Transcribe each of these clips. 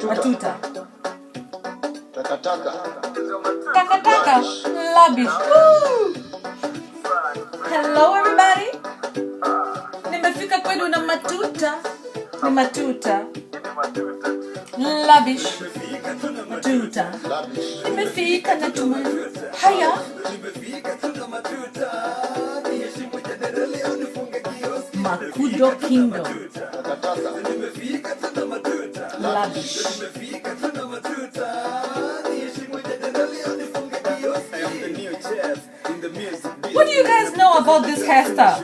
Matuta. Takataka. Takataka. Labbish. Woo! Hello everybody. Nimefika kwenu na matuta. Ni matuta. Labbish. Matuta. Nimefika na tuma. Haya. Makudo Kingdom. Labbish. What do you guys know about this hairstyle?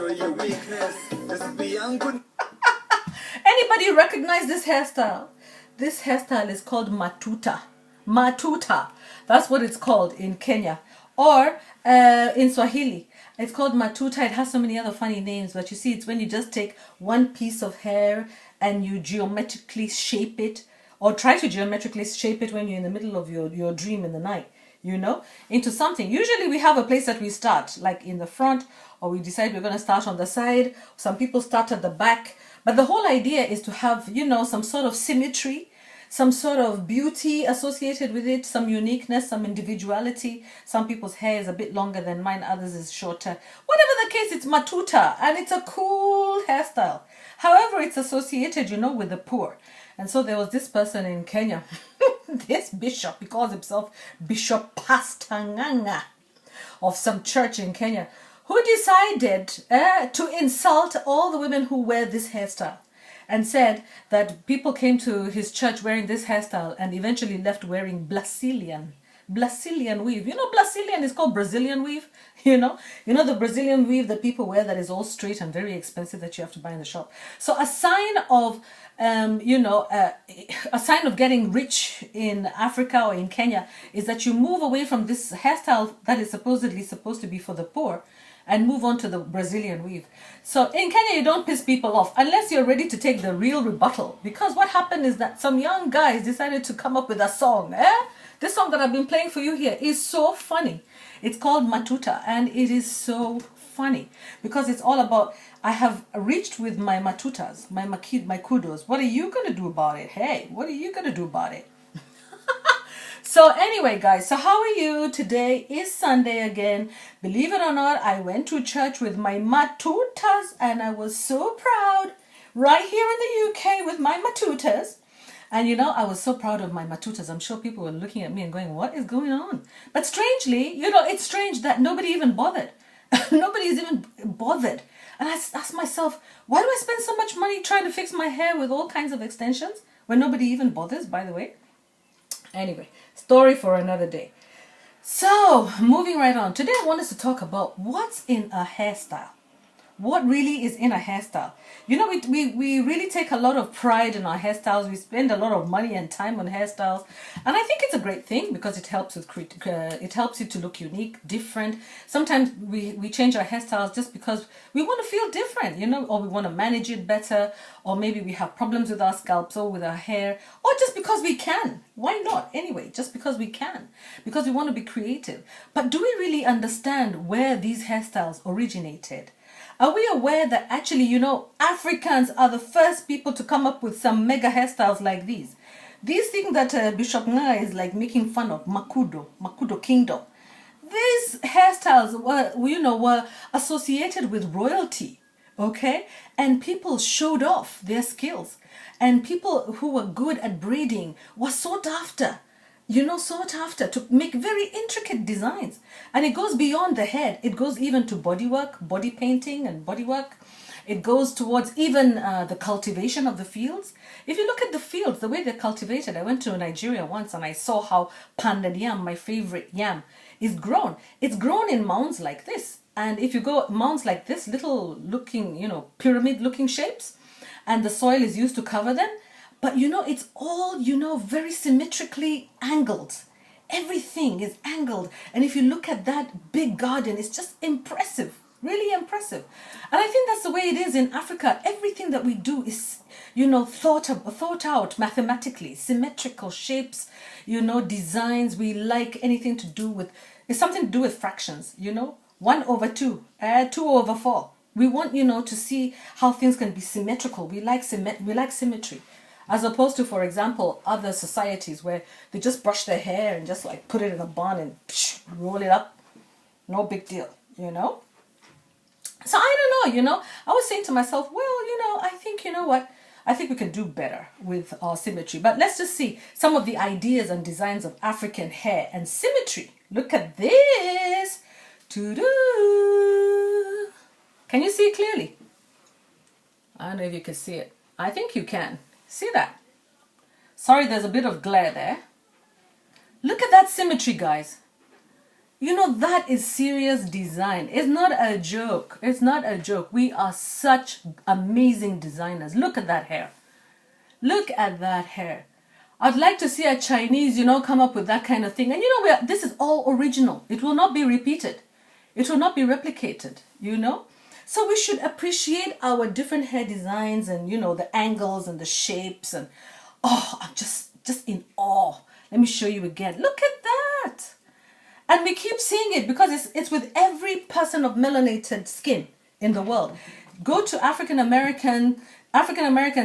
Anybody recognize this hairstyle? This hairstyle is called matuta. Matuta. That's what it's called in Kenya. Or in Swahili. It's called matuta. It has so many other funny names. But you see, it's when you just take one piece of hair and you geometrically shape it. Or try to geometrically shape it when you're in the middle of your dream in the night. You know, into something. Usually we have a place that we start, like in the front, or we decide we're going to start on the side. Some people start at the back. But the whole idea is to have, you know, some sort of symmetry, some sort of beauty associated with it, some uniqueness, some individuality. Some people's hair is a bit longer than mine, others is shorter. Whatever the case, it's matuta, and it's a cool hairstyle. However, it's associated, you know, with the poor. And so there was this person in Kenya, this bishop, he calls himself Bishop Nganga of some church in Kenya, who decided to insult all the women who wear this hairstyle, and said that people came to his church wearing this hairstyle and eventually left wearing Brazilian weave. You know, Brazilian is called Brazilian weave. You know the Brazilian weave that people wear that is all straight and very expensive that you have to buy in the shop. So a sign of a sign of getting rich in Africa or in Kenya is that you move away from this hairstyle that is supposedly supposed to be for the poor and move on to the Brazilian weave. So in Kenya, you don't piss people off unless you're ready to take the real rebuttal. Because what happened is that some young guys decided to come up with a song. This song that I've been playing for you here is so funny. It's called Matuta, and it is so funny because it's all about, I have reached with my matutas, my kudos. What are you going to do about it? Hey, what are you going to do about it? So anyway, guys, so how are you? Today is Sunday again. Believe it or not, I went to church with my matutas, and I was so proud right here in the UK with my matutas. And you know, I was so proud of my matutas. I'm sure people were looking at me and going, what is going on? But strangely, you know, it's strange that nobody even bothered. Nobody's even bothered. And I asked myself, why do I spend so much money trying to fix my hair with all kinds of extensions when nobody even bothers, by the way? Anyway, story for another day. So, moving right on. Today I want us to talk about what's in a hairstyle. What really is in a hairstyle? You know, we really take a lot of pride in our hairstyles. We spend a lot of money and time on hairstyles, and I think it's a great thing because it helps with it helps you to look unique, different. Sometimes we change our hairstyles just because we want to feel different, you know, or we want to manage it better, or maybe we have problems with our scalps or with our hair, or just because we can. Why not? Anyway, just because we can, because we want to be creative. But do we really understand where these hairstyles originated? Are we aware that actually, you know, Africans are the first people to come up with some mega hairstyles like these? These things that Bishop Nganga is like making fun of, Makudo Kingdom. These hairstyles were associated with royalty, okay? And people showed off their skills. And people who were good at braiding were sought after. Sought after to make very intricate designs. And it goes beyond the head. It goes even to bodywork, body painting and bodywork. It goes towards even the cultivation of the fields. If you look at the fields, the way they're cultivated, I went to Nigeria once and I saw how pounded yam, my favorite yam, is grown. It's grown in mounds like this. And if you go mounds like this, little looking, pyramid looking shapes, and the soil is used to cover them. But it's all, very symmetrically angled. Everything is angled. And if you look at that big garden, it's just impressive, really impressive. And I think that's the way it is in Africa. Everything that we do is, thought out mathematically, symmetrical shapes, designs. We like anything to do with, it's something to do with fractions, 1/2, 2/4. We want, to see how things can be symmetrical. We like symmetry. as opposed to, for example, other societies where they just brush their hair and just like put it in a bun and roll it up. No big deal, you know? So I don't know, you know, I was saying to myself, well, you know, I think, you know what, I think we can do better with our symmetry. But let's just see some of the ideas and designs of African hair and symmetry. Look at this. Doo-doo. Can you see it clearly? I don't know if you can see it. I think you can. See that? Sorry, there's a bit of glare there. Look at that symmetry, guys. You know, that is serious design. It's not a joke. It's not a joke. We are such amazing designers. Look at that hair. Look at that hair. I'd like to see a Chinese, you know, come up with that kind of thing. And you know, this is all original. It will not be repeated. It will not be replicated, you know. So we should appreciate our different hair designs and, you know, the angles and the shapes. And, oh, I'm just in awe. Let me show you again. Look at that. And we keep seeing it because it's with every person of melanated skin in the world. Go to African Americans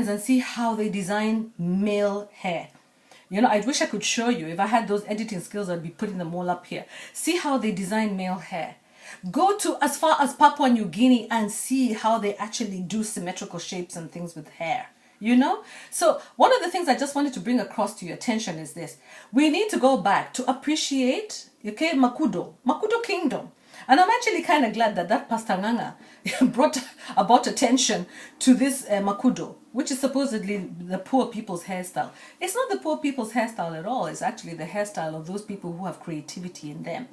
and see how they design male hair. You know, I wish I could show you. If I had those editing skills, I'd be putting them all up here. See how they design male hair. Go to as far as Papua New Guinea and see how they actually do symmetrical shapes and things with hair. You know? So one of the things I just wanted to bring across to your attention is this. We need to go back to appreciate, okay, Makudo Kingdom. And I'm actually kind of glad that Pastor Nganga brought about attention to this Makudo, which is supposedly the poor people's hairstyle. It's not the poor people's hairstyle at all. It's actually the hairstyle of those people who have creativity in them.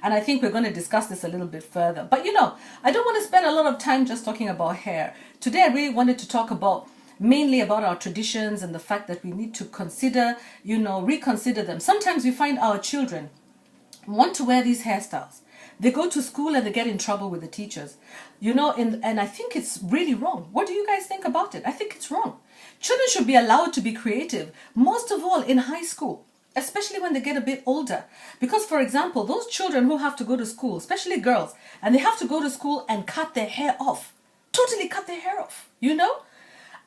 And I think we're going to discuss this a little bit further. But you know, I don't want to spend a lot of time just talking about hair. Today I really wanted to talk mainly about our traditions and the fact that we need to consider, you know, reconsider them. Sometimes we find our children want to wear these hairstyles. They go to school and they get in trouble with the teachers, you know, and I think it's really wrong. What do you guys think about it? I think it's wrong. Children should be allowed to be creative, most of all in high school, especially when they get a bit older. Because, for example, those children who have to go to school, especially girls, and they have to go to school and cut their hair off, totally cut their hair off, you know?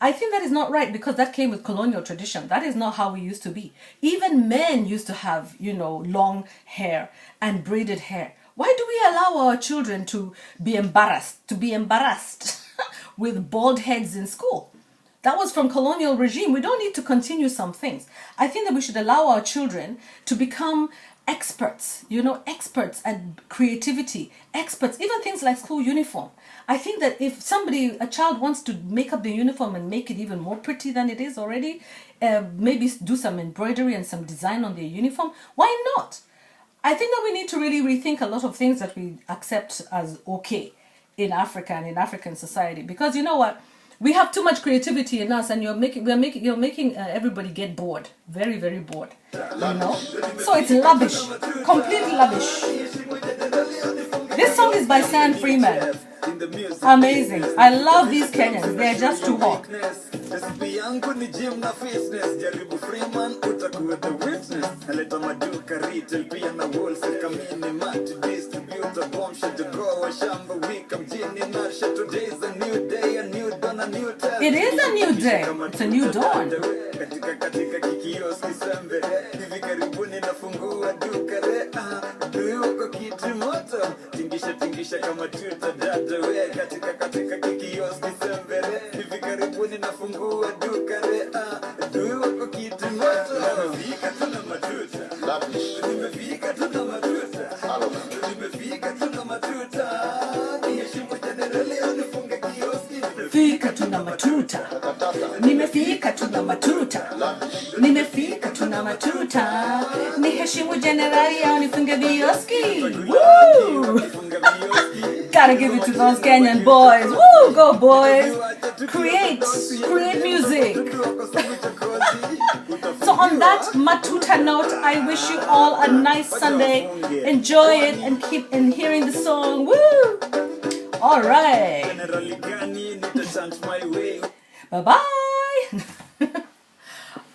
I think that is not right because that came with colonial tradition. That is not how we used to be. Even men used to have, you know, long hair and braided hair. Why do we allow our children to be embarrassed with bald heads in school? That was from colonial regime. We don't need to continue some things. I think that we should allow our children to become experts, you know, experts at creativity, experts, even things like school uniform. I think that if a child wants to make up the uniform and make it even more pretty than it is already, maybe do some embroidery and some design on their uniform, why not? I think that we need to really rethink a lot of things that we accept as okay in Africa and in African society. Because you know what? We have too much creativity in us, and you're making everybody get bored, very, very bored. You know, so it's labbish, completely labbish. This song is by San Freeman. Amazing. I love these Kenyans. They're just too hot. It is a new day. It's a new dawn. Fika tuna matuta, nimefika tuna matuta, nimefika tuna matuta, niheshimu generali au nifunge vioski. Woo! Gotta give it to those Kenyan boys. Woo! Go boys! Create music. So on that matuta note, I wish you all a nice Sunday. Enjoy it and keep hearing the song. Woo! All right. Bye-bye.